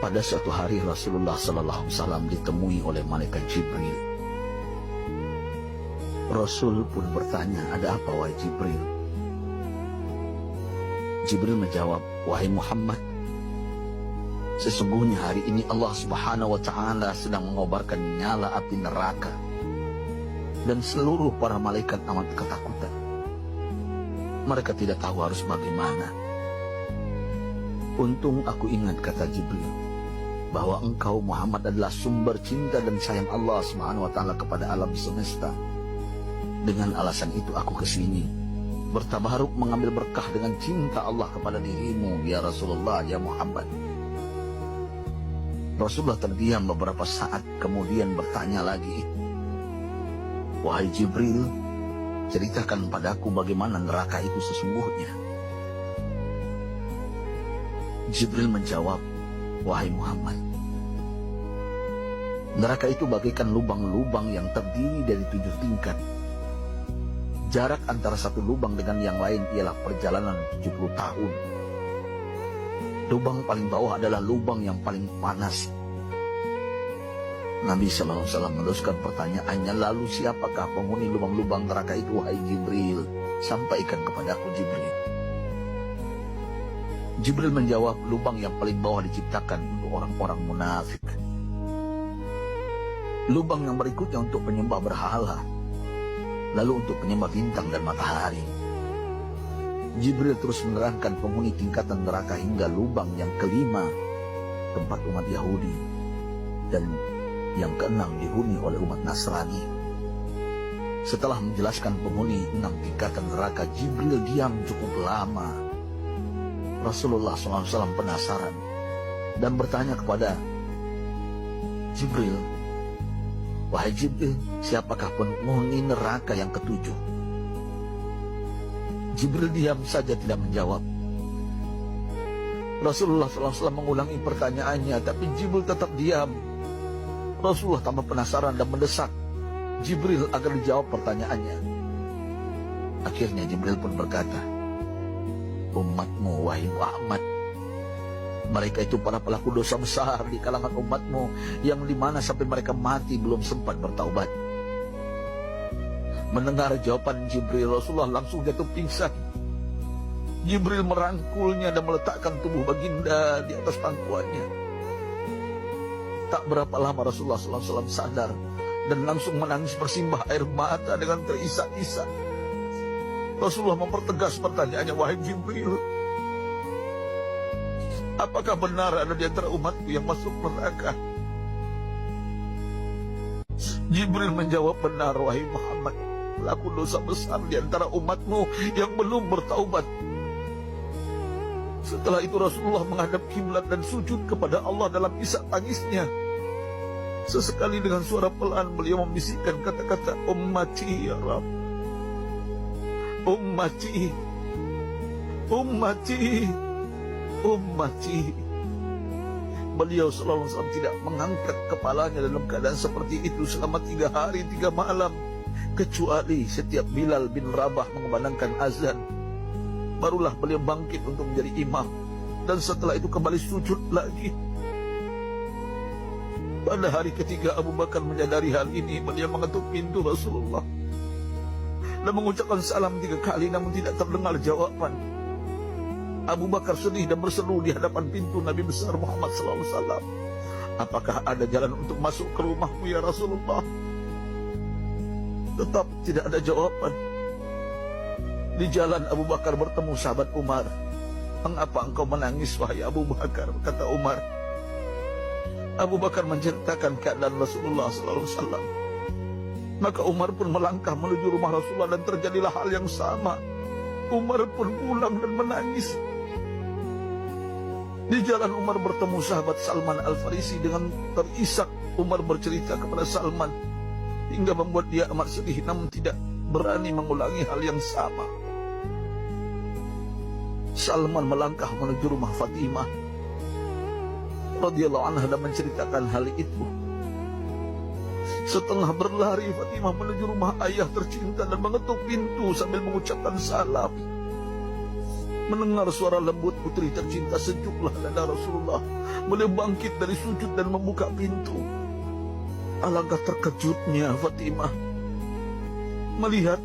Pada suatu hari Rasulullah sallallahu alaihi wasallam ditemui oleh malaikat Jibril. Rasul pun bertanya, "Ada apa wahai Jibril?" Jibril menjawab, "Wahai Muhammad, sesungguhnya hari ini Allah Subhanahu wa Ta'ala sedang mengobarkan nyala api neraka, dan seluruh para malaikat amat ketakutan. Mereka tidak tahu harus bagaimana. Untung aku ingat," kata Jibril, "bahwa engkau Muhammad adalah sumber cinta dan sayang Allah Subhanahu wa Ta'ala kepada alam semesta. Dengan alasan itu aku kesini, bertabaruk mengambil berkah dengan cinta Allah kepada dirimu, ya Rasulullah, ya Muhammad." Rasulullah terdiam beberapa saat, kemudian bertanya lagi, "Wahai Jibril, ceritakan padaku bagaimana neraka itu sesungguhnya." Jibril menjawab, "Wahai Muhammad, neraka itu bagaikan lubang-lubang yang terdiri dari 7 tingkat. Jarak antara satu lubang dengan yang lain ialah perjalanan 70 tahun. Lubang paling bawah adalah lubang yang paling panas." Nabi SAW meneruskan pertanyaannya, "Lalu siapakah penghuni lubang-lubang neraka itu, wahai Jibril? Sampaikan kepadaku, Jibril." Jibril menjawab, "Lubang yang paling bawah diciptakan untuk orang-orang munafik. Lubang yang berikutnya untuk penyembah berhala, lalu untuk penyembah bintang dan matahari." Jibril terus menerangkan penghuni tingkatan neraka hingga lubang yang kelima, tempat umat Yahudi, dan yang keenam dihuni oleh umat Nasrani. Setelah menjelaskan penghuni 6 tingkatan neraka, Jibril diam cukup lama. Rasulullah SAW penasaran dan bertanya kepada Jibril, "Wahai Jibril, siapakah penghuni neraka yang ketujuh?" Jibril diam saja tidak menjawab. Rasulullah SAW mengulangi pertanyaannya, tapi Jibril tetap diam. Rasulullah tambah penasaran dan mendesak Jibril agar dijawab pertanyaannya. Akhirnya Jibril pun berkata, "Umatmu, wahai Muhammad, mereka itu para pelaku dosa besar di kalangan umatmu, yang dimana sampai mereka mati belum sempat bertaubat." Mendengar jawaban Jibril, Rasulullah langsung jatuh pingsan. Jibril merangkulnya dan meletakkan tubuh baginda di atas pangkuannya. Tak berapa lama Rasulullah SAW sadar dan langsung menangis bersimbah air mata dengan terisak-isak. Rasulullah mempertegas pertanyaannya, "Wahai Jibril, apakah benar ada di antara umatku yang masuk neraka?" Jibril menjawab, "Benar, wahai Muhammad, pelaku dosa besar di antara umatmu yang belum bertaubat." Setelah itu Rasulullah menghadap kiblat dan sujud kepada Allah dalam isak tangisnya. Sesekali dengan suara pelan beliau membisikkan kata-kata, "Ummati ya Rabb, ummati, ummati, ummati." Beliau SAW tidak mengangkat kepalanya dalam keadaan seperti itu selama 3 hari 3 malam, kecuali setiap Bilal bin Rabah mengumandangkan azan, barulah beliau bangkit untuk menjadi imam, dan setelah itu kembali sujud lagi. Pada hari ketiga Abu Bakar menyadari hal ini, beliau mengetuk pintu Rasulullah dan mengucapkan salam 3 kali, namun tidak terdengar jawaban. Abu Bakar sedih dan berseru di hadapan pintu Nabi besar Muhammad SAW, "Apakah ada jalan untuk masuk ke rumahmu ya Rasulullah?" Tetap tidak ada jawaban. Di jalan Abu Bakar bertemu sahabat Umar. "Mengapa engkau menangis, wahai Abu Bakar?" kata Umar. Abu Bakar menceritakan keadaan Rasulullah SAW. Maka Umar pun melangkah menuju rumah Rasulullah dan terjadilah hal yang sama. Umar pun pulang dan menangis. Di jalan Umar bertemu sahabat Salman Al-Farisi. Dengan terisak Umar bercerita kepada Salman hingga membuat dia amat sedih, namun tidak berani mengulangi hal yang sama. Salman melangkah menuju rumah Fatimah radhiyallahu anha dan menceritakan hal itu. Setengah berlari Fatimah menuju rumah ayah tercinta dan mengetuk pintu sambil mengucapkan salam. Mendengar suara lembut putri tercinta, sejuklah dada Rasulullah. Beliau bangkit dari sujud dan membuka pintu. Alangkah terkejutnya Fatimah melihat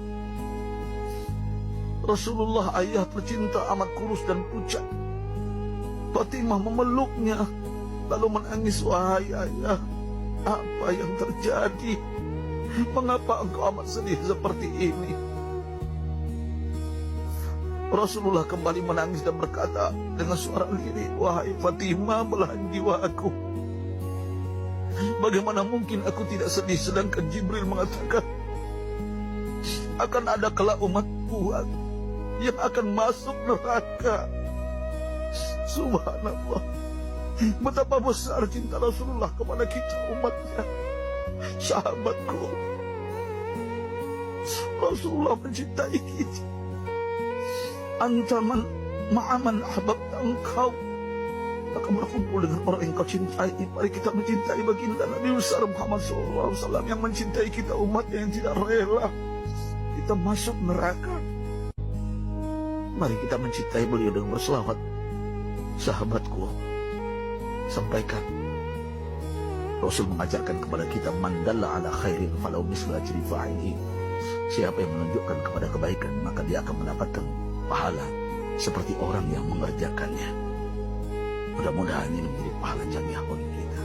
Rasulullah, ayah tercinta, amat kurus dan pucat. Fatimah memeluknya lalu menangis. Wahai ayah, apa yang terjadi? Mengapa engkau amat sedih seperti ini? Rasulullah kembali menangis dan berkata dengan suara lirih, wahai Fatimah, belahan jiwa aku. Bagaimana mungkin aku tidak sedih sedangkan Jibril mengatakan akan ada kelak umatku yang akan masuk neraka. Subhanallah, betapa besar cinta Rasulullah kepada kita umatnya. Sahabatku, Rasulullah mencintai kita. Antaman ma'aman ahbabta, engkau akan berkumpul dengan orang yang kau cintai. Mari kita mencintai baginda Nabi besar Muhammad SAW yang mencintai kita umatnya yang tidak rela kita masuk neraka. Mari kita mencintai beliau dengan berselawat. Sahabatku, sampaikan, Rasul mengajarkan kepada kita, man dalla ala khairin falau mislu ajri fa'ili. Siapa yang menunjukkan kepada kebaikan, maka dia akan mendapatkan pahala seperti orang yang mengerjakannya. Mudah-mudahan ini menjadi pahala jamiah bagi kita.